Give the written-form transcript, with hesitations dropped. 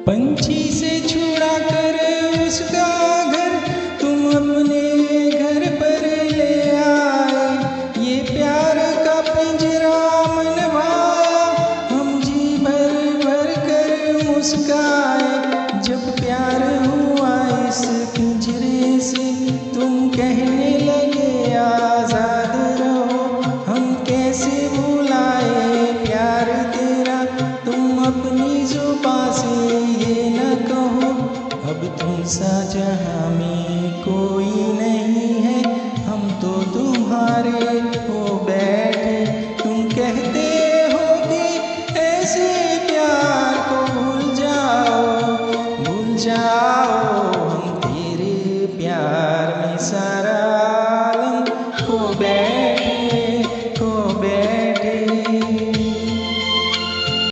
पंछी से छुड़ा कर उसका घर तुम अपने घर पर ले आए। ये प्यार का पिंजरा मनवाया, हम जी भर भर कर मुस्काए। जब प्यार हुआ इस पिंजरे से तुम कहने लगे आजाद रहो, हम कैसे भुलाए प्यार तेरा। तुम अपनी जुबां से ये न कहो, अब तुम सा जहां में कोई नहीं है, हम तो तुम्हारे हो बैठे। तुम कहते हो कि ऐसे